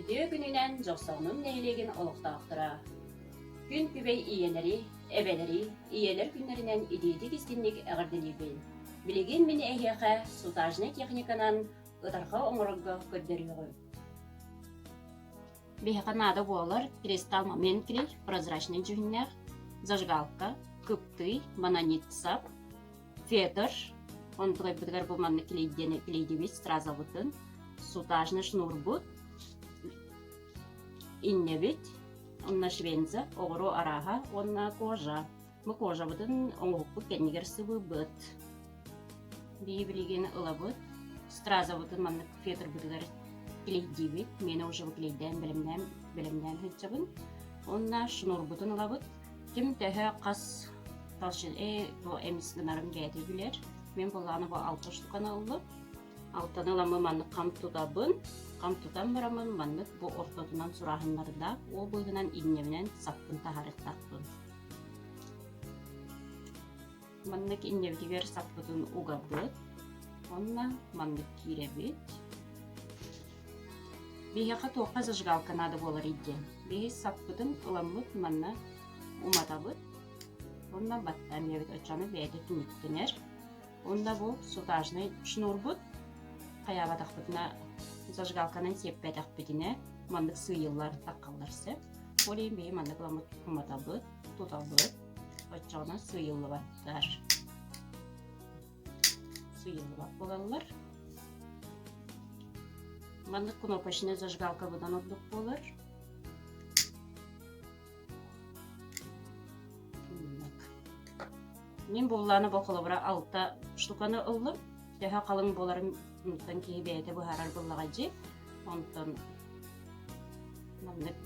Video gününen Jokson'un neylegen oluqtaqtıra. Gün kübey iyenleri, ebeleri, iyeler günlerinden idiydi gizginlik əğirdelibin. Bilegen mini ehyeqe sutajne техниканан ıtarqa oңorogga көддөрүгү. Бихака надо болар кристалл моментли прозрачный жүгүннәр, зажигалка, кыпты, мононит сап, фетр, он тугай бутгар бу манны клейдене клейдебис сразу бутын, сутажный шнур бут, иннебит, онна швенза, огро араха, онна кожа. Бу кожа бутын оңгукпу кеннигер сыбы бут. Библиген ылабыт, страза бутын манны фетр бутгар клейдебит, мені уже клейден билимнен хитчабын. Онна шнур бутын ылабыт. Ким тәһә қас талшын бу эмисгенарым гәйди билер. Мен буланы бу 6 штуканы алып, алтын аламы манны кам тутабын. Кам тутам барамын манны бу ортотунан сурахыннарда, о буйгынан иннеменен саппын тахарыктакпын. Манны инневдигер саппытын угабыт. Онна манны киребит. Бияқа тоққа зажигалка надо болар идде. Бии саппытын ыламыт манна уматабыт. Онна баттан ебит очаны бейді түміттінер. Онда бұл сутажный шнур бұд. Қаяға тақпытына зажигалканын сеппе тақпытіне мандық сыйылар таққаларсы. Олейін бейі мандық ыламыт уматабыт, тутабыт. Очаны сыйылы баттар. Сыйылы бат болалар. Мандық кнопочный зажигалка бұдан отдық болар. Мен бұлланы боқылыбыра 6 штуканы ұлым. Тәхі қалың боларым ұнттан кейі бәйді бұхарар бұллаға же. Онтан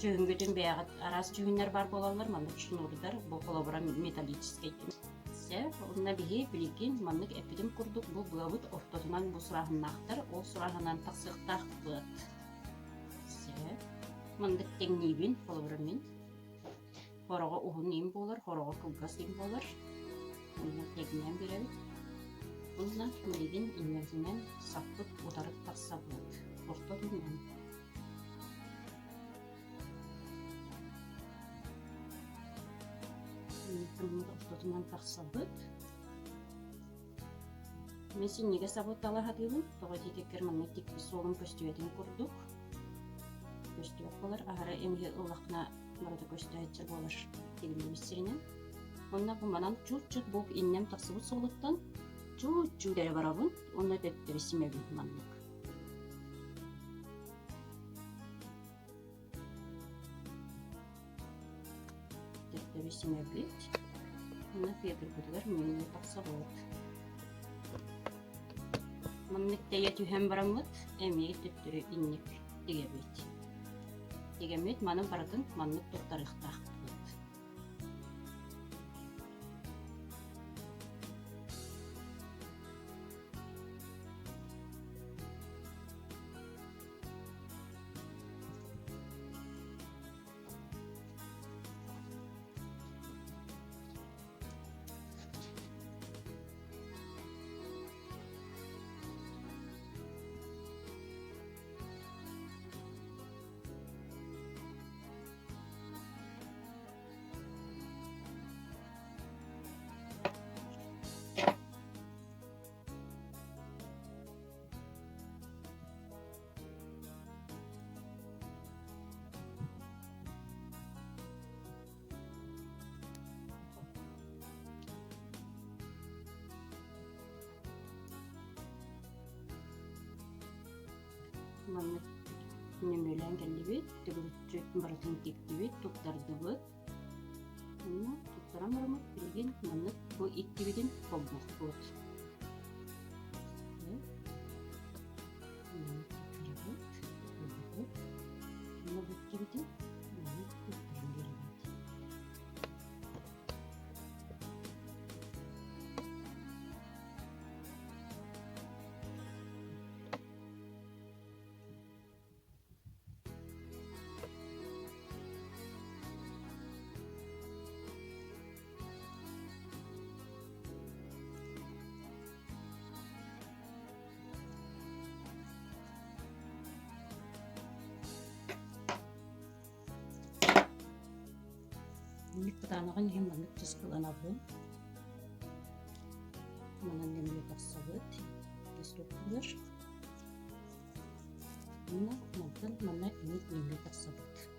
жүгінгетін бәйғат арас жүгінлер бар болалар. Мандық шынурдар боқылыбыра металлический. Онна бейі білеген мандық әпідім күрдік. Бұл бұлабыт ортотынан бұл сұрағын нақтыр. Ол сұрағынан тақсықтақ бұд. Мандық тәңнейбін болыбырымен. Қорығы ұғын ем болар, қорығы күлгас ем болар. Онна тегінен береміз. Онна білеген инвердінен саппыт ұтарып тақса бұд. Ортотынан. Ортотынан тақса бұд. Мен сен неге сабыт ала хатылым? Тоға тетекер манны текпі солын көстуетін күрдік. Көстует болар. Ағара емге ұлақына барады көстуетчер болар. Тегімі бістерінен. Онна бұл манан чүр-чүр болып иннем тақсы бұд солықтан. Чүр-чүр дәрі барабын. Онна тәттірі семебін маннық. Тәттірі семебін. Онна фетр бұдылар меніне тақса болады. Маннық тәйе түйен барамыд. Әмеге тәттірі иннек дегебет. Дегемет манын баратын маннық тоқтарықтақ. Манны немелен келдибит, төгүлчөт баратын тектибит, туктарды бит. Мына туктарам барамы, билген манны бу иттибидин колбук бит. Мына биттибидин Kıtanağın hem manlık çıskılan abı. Manın nemli taksabıt. Destoklar. Mana ini nemli taksabıt.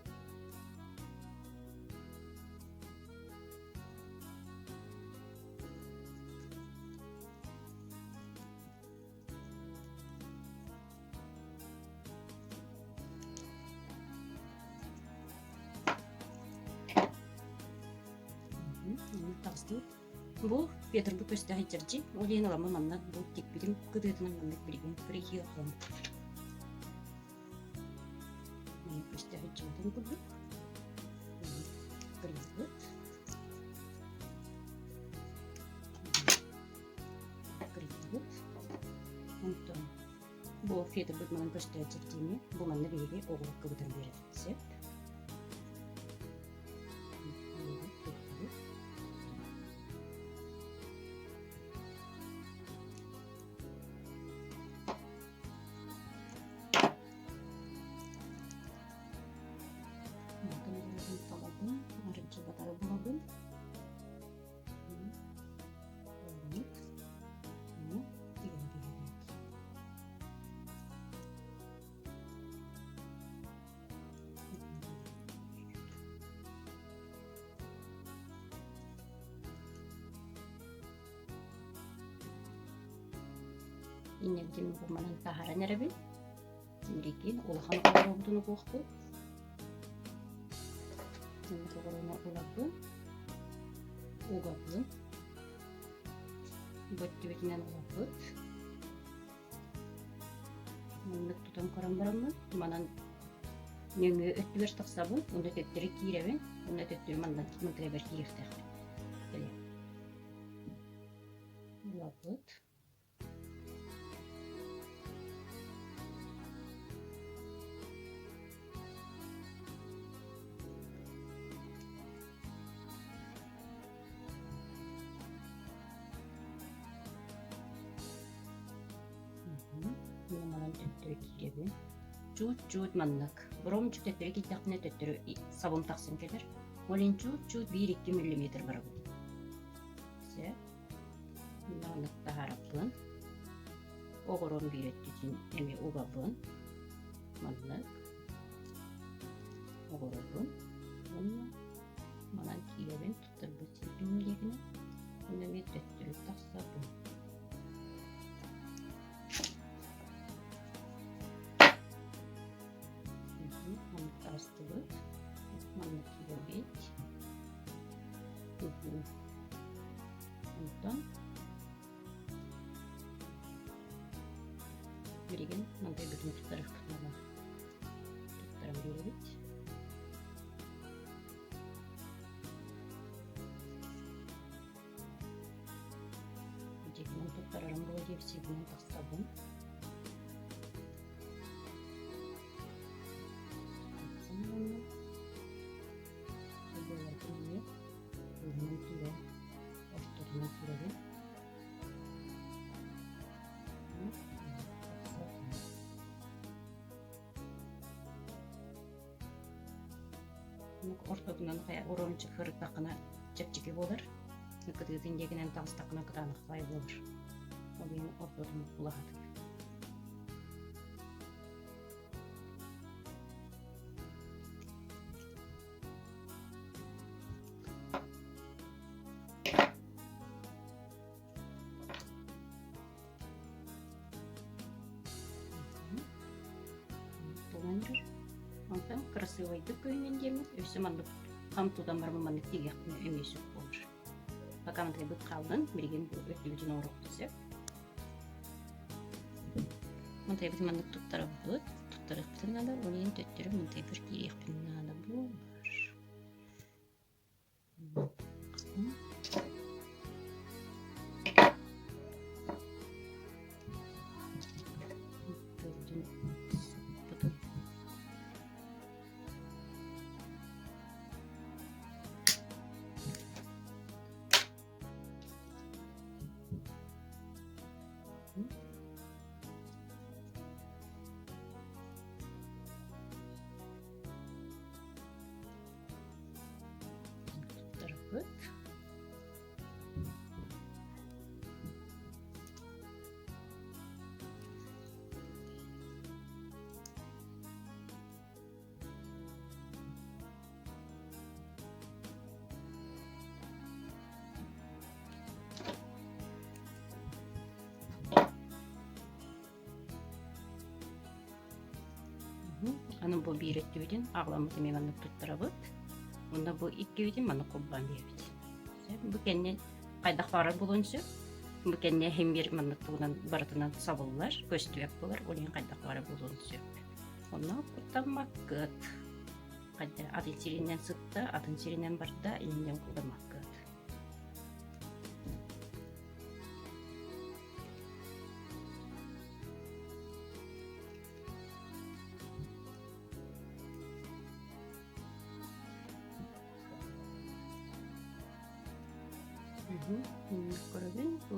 Bu Peterbur köstəhi çərçi. O yeni alama mandan bu tek bilim kıdığının mandak bilgin kırığı yapalım. Bunu köstəhi çərçiden kurduk. Kırığı. Kırığı. Ondan bu Peterbur mandan köstəhi çərçini bu manda bilgi oğluk kıvıdan verir. İnegin bu manın tahara nerebi? Mirikin olahan olduğunu koktu. Şimdi korona olabı. Ogabı. Böttü bitinen olabı. Manlık tutan karambaramı. Manan nöngü öttü bir taksabı. Onda töttürü kirebi. Onda töttürü mandan mıntırı bir kiriftek. Böyle. Olabı. Manan töttürü kirebi. Çut manlık. Buram çut töttürü kiltakne töttürü sabun taksın kelir. Olin çut 1-2 mm var bu. Se. Manlık taharapın. Oğurun bir ettiğin emi ugabın. Manlık. Oğurun. Bunu manan kirebin tutar bu silpinin yerine. Bunu emi töttürü taksabın. Manlık manlık kirebit. Ondan birigin mantığı bütün tutarı kırmama. Tutarım kirebit. Cekman tutarım bu diye bir sigman taksabın. Ortadan kaya orançı kırık takına çepçiki olur. Nıkıdığın yeginen tağız takına kıranık kayı olur. O benim ortadan bulahadık. Ondan красивойды көймен демек, өсі мандық қамтудан бар мамандық дегеқтіне өмесі болыр. Бақамынтай бұт қалдың, берген бұл өттілген орық түсіп. Мұнтай біз мандық тұттары бұт, тұттары қытыңада, олейін төттері мұнтай бір керекпіннада болыр. Anın bu bir ettiğin ağlamı demeyen tutturabıt. Onda bu iki bütün bana kurban diyebit. Bu kendi kaydak var bulunca bu kendi hem bir manlık bulan baratından sabırlar, göstüyek bular, onun kaydak var bulunca. Ona kurtarmak gıt. Kayda atın sirinden sıktı, atın sirinden barda elinden kurtarmak gıt. Көрөбүн бу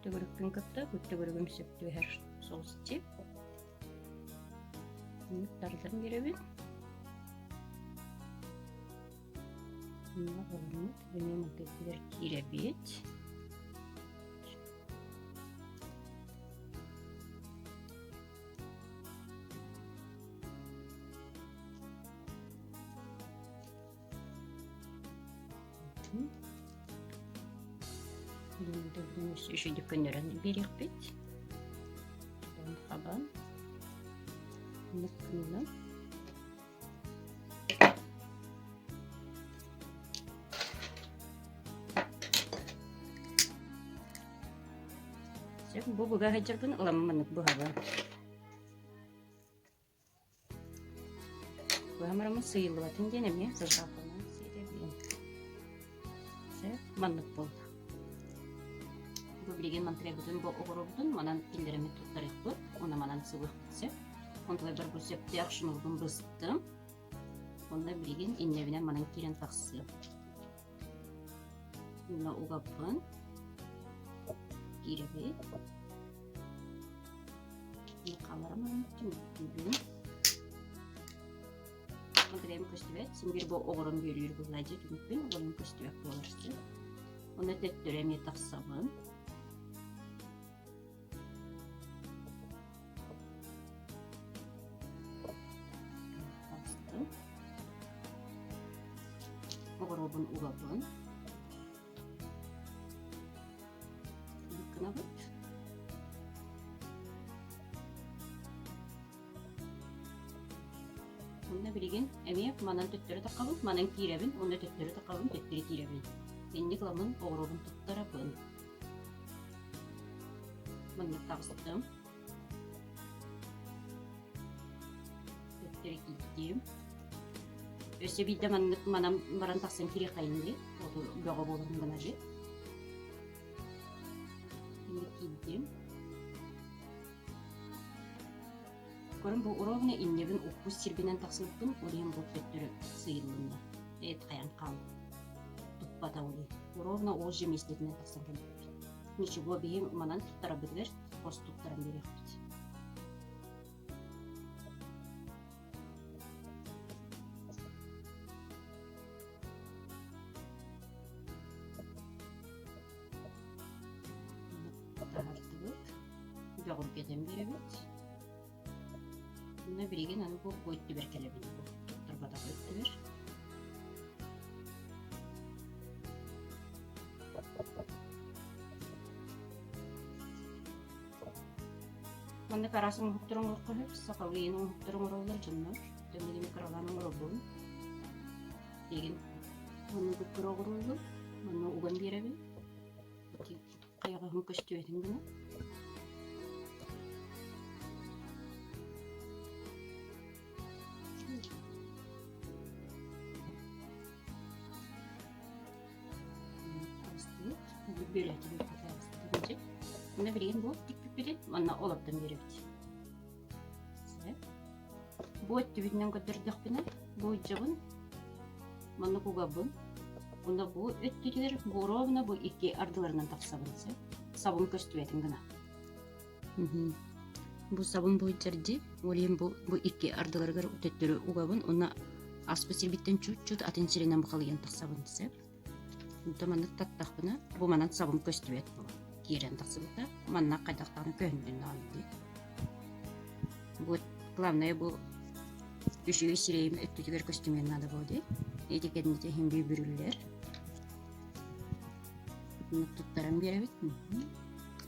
төгөрүккүн кытта бу төгөрүгүм сөптү her солстип. Тардан беребин. Мына болму деме макеттер киребит. Еще дükkanların bir bit. Dan kaban. Mıkkınlı. Bu buga hajar pun ulammanık bu hava. Bu hamaramın sıyılı batın denem ya. Zırhapına seyrebilin. Manlık buldu. Bu bilgen mantıya bütün bu oğurubdun, manan killerimi tuttarık bu, ona manan sıvı bitse. Ondan bir bu septi yakşın oldum bıstım. Onda bilgen inlevine manan kiren taksı. Buna uğapın. Girebi. Yıkalara manan tüm. Mantıya köstüvet, şimdi bir bu oğurum yürüyür bu lacı tümükün, oğurum köstüvet bu olursa. Onda tettüremi taksabın. Oğurubun uğabın. Yıkına bak. Onda bilgin emeğe manan tüttürü takabın, manan kirebin, onda tüttürü takabın, tüttürü kirebin. Şimdi kılamın oğurubun tuttarabın. Manlık taksıttım. Tüttürü gittim. Öse bir de manam baran taksan kiri kayındı. Odu logo bolun ganacı. Şimdi gittim. Görün bu urovne innebin okku sirbinen taksılıktım. Oraya bu tüttürü sıyırlığında. Evet kayan kal. Tutbata oluyor. Urovna o jemesletine taksan kiri. Niçi bu bihim manan tuttarabilir. Os tuttaran bir yaptı. Yağır geden bir evet. Buna birigin hani bu boyutlu bir kelebeği bu. Tutturbada boyutlu bir. Bunda karasın hukturun urkuhur, sakalıyın hukturun urulur canlar. Demeli mikralanın urulur. Degin bunu huktur urulur. Bunu ugan bir evet. Kayağı hukuştu edin bunu. Böyle tutacak. Bunda bireyim bu dik bir bana olaptan biri bit. Bu ettiğinden götürdük bina. Bu cebin bana kugabın. Bunda bu ettiler bu rovna bu iki ardılarından taksabınız. Sabun köstüvetin gına. Bu sabun bu içerdi. Olayım bu iki ardıları gar ötetleri ugabın. Ona aspesir bitten çut atın sirinden bakalıyın taksabınız. Burada manlık tattak buna, bu manan sabun köstüvet bu. Giren taksıbıda, manna kaydaklarını köhünden aldı. Bu klavnaya bu düşüğü sireyim öttücüler köstümenin adı bu değil. Etiketinde hem büyürürler. Bunu tuttaran bir evet.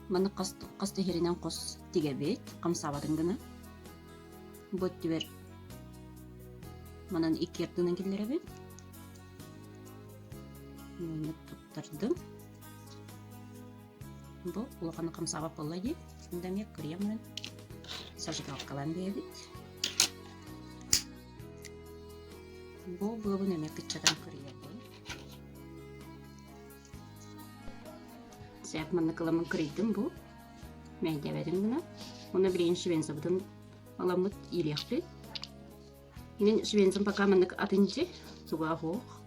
Manlık kastı herinden kos tige bit, kamsabadın gına. Bu öttüver Манан iki артынан келдеребин. Муну туттардым. Бу улаканы камсагап болду. Unda мен крем менен зажигалкалан бебит. Бу бабы неме кычадан крем. Сәп маны каламын кридим бу. Мен дебедим гына. Оны биринчи бензабытын аламыт илехти. Inen şvensin пока мынык атынчы суга хох.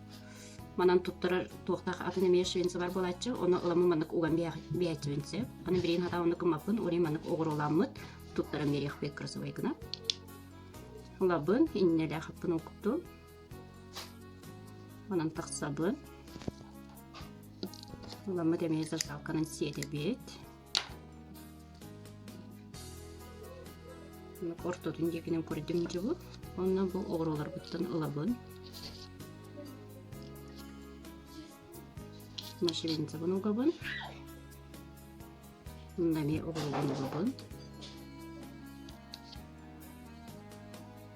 Манан туттар тоқтақ атын эме швенси бар болачы. Оны ыламы мынык уган биячвенсе. Аны бирин хата оны кымапын, ори мынык огуроламыт. Туттарын берех бек красивый гына. Лабын иннеле хапын окупту. Манан тақсабын. Ыламы деме зажигалканын сети бет. Ортодун жекинен көрдүм жыбы. Онна бу огуролор буттан ылабын. Машевинца bunu gabın. Bundan bir ogurolunu gabın.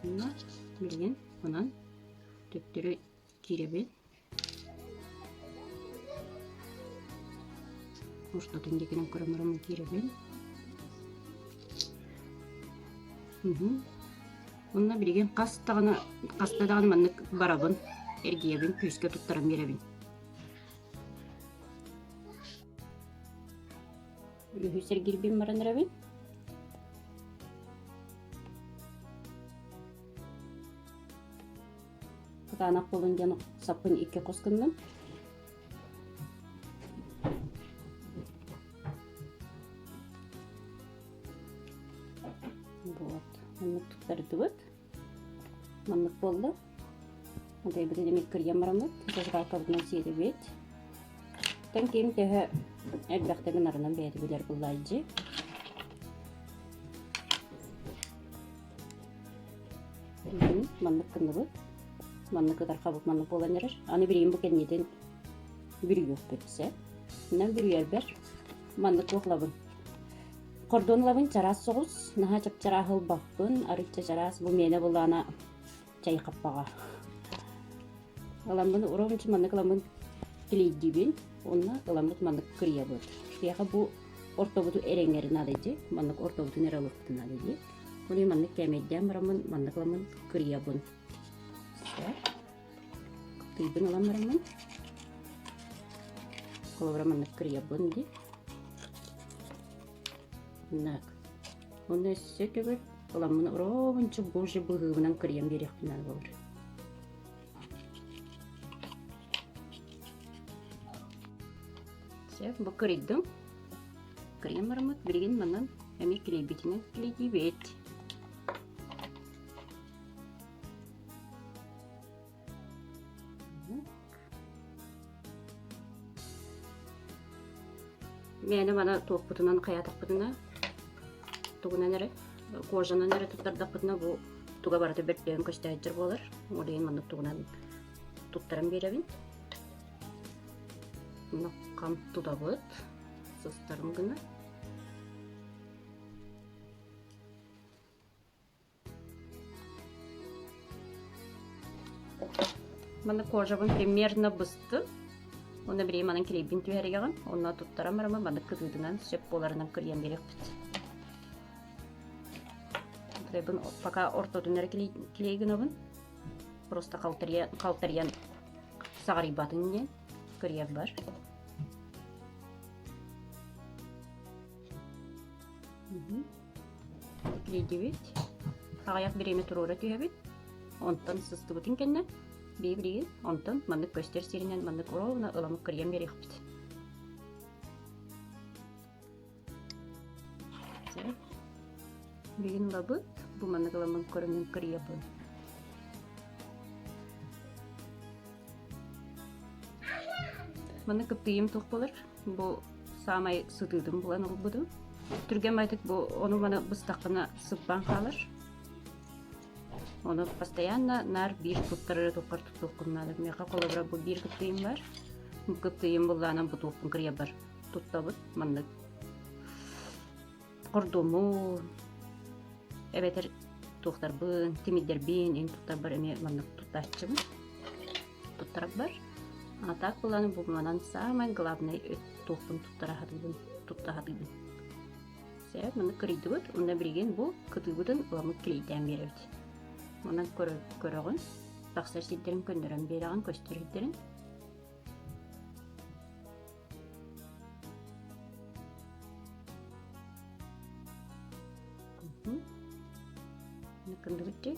Bunlar bilgin bunun tüptürü kirebin. Ortadan dikinin kırmırımı kirebin. Bununla bilgin kastadağını manlık barabın. Ergiyebin, püske tuttarım yerebin. Hüser girbin maranırabin. Katanak boluncan sapın iki koskından. Вот. Маннык туттардыбыт. Маннык болду. Мындай бир деме кирген марамыт. Зажигалкабытынан сиедебет. Тан кийин теге элбактагы нарынан бээди билер буллайжы. Маннык кындыбыт. Маннык таркабыт маннык болан эрер. Аны бирин бу кеннеден бир yok кетсе. Мынан бир ербер. Маннык оклабын. Кордон лабын чарас соғыз, наға чап-чара хыл бақпын, арытча чарас бұл мені бұлана чай қаппаға. Аламбын ұровынчы маннык аламбын келейдебін, онна аламбын маннык кірия бұд. Яға бұл ортобуду эреңерін алыды, маннык ортобуду нералықтын алыды. Оны маннык кәмейден барамын, маннык аламбын кірия бұн. Күйбін алам барамын. Қолабыра маннык кірия бұн де. Так. Оны сөйтіп, оламын ұровынчы божы бұғығынан кірем беректін алы болыр. Сөп, бұл кірейдің. Кірем барымыт, бірген манан әме келей бетіне келейдей бет. Мені мана тоқ бұтынан, қаятық бұтына тугунан эре кожанан эре туттардакпытына бу туга бараты бертен көчтайчыр болар. Олейин мандык тугунан туттарым беребин. Мына кам тудабыт. Сыстарым гына. Мана кожабын примерно бысты. Оны бирей манын келейбин түйәрегеген. Онна туттарам барамы мандык кытыдынан сөп боларынан кірген берекпіт. Пока ортодунер келейген обын. Просто қалтариян сағари батыннен кірген бар. Келейді бет. Ағаяқ біреме тұрора түйәбет. Онтан сысты бұтын кәнне. Бейбіреген. Онтан мандык көстер серінен мандык оровына ыламық кірген берекпіт. Беген бабыт. Bu manda kalamın körünün kırı yapın. Bana kıptıyım toqbalar. Bu samay sıtıldım bulan olbudu. Türgen baytık bu onu bana bıstaqına sıppan kalır. Onu постоянно nar bir kıptırı toqar tutuqunnadır. Meqa kolabra bu bir kıptıyım var. Bu kıptıyım bulanın bu toqun kırı yapar. Tuttabıt mandık. Kordumu. Evet туохтар бын, тимидербин, ин туттар бар эме маннык туттачым. Туттар бар. А так буланы бу манан самый главный тухтун туттара хатыбын, тутта хатыбын. Сәп маны кырыйдыбыт, онда билген бу кытыбытын уламык клейден беребит. Манан көрөгөн, тақсар сиддерин көндөрөн бераган көстөрүддерин. Кындыбытты.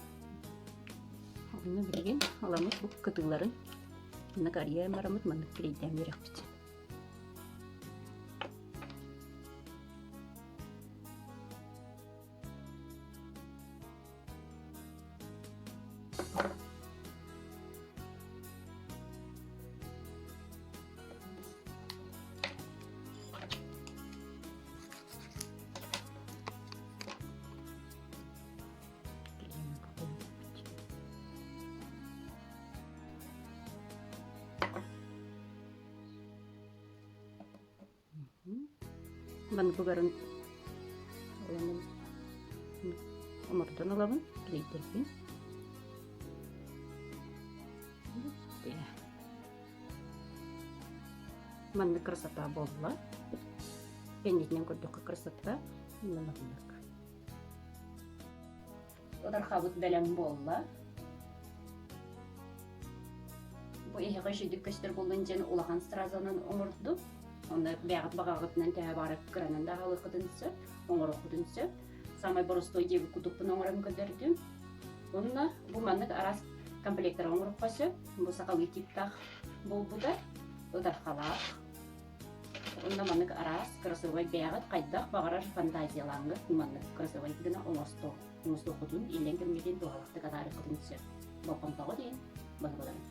Онда билген уламык бу кытыларын мына карьер марамыт маны клейден беребит. Ban bugarın olanın omurdan alalım, bileydirpin. Manna krasata bolla. Pendiğinden koyduk krasata. Nalamak. Odar xabut belen bolla. Bu ehe şiddik köster bolunca ulağan strazanın omurdu. Onda бәғыт бағағытынан тәе барып кіранында ғалы қыдынсы, оңыры қыдынсы. Самай бұрыстой дегі күдікпін оңырын көдірдім. Онына бұл маңнық арас комплектор оңырып қасы. Бұл сақалы типтақ бұл бұда. Одар қалақ. Онына маңнық арас красовай бәғыт қайдақ бағарар фантазиялаңғы. Маңнық красовай күдіна оңысты. Оңысты құдын елен кірмеден доғалақты қатары қыдынсы. Бұл қымтағы дейін. Бұл бұдан.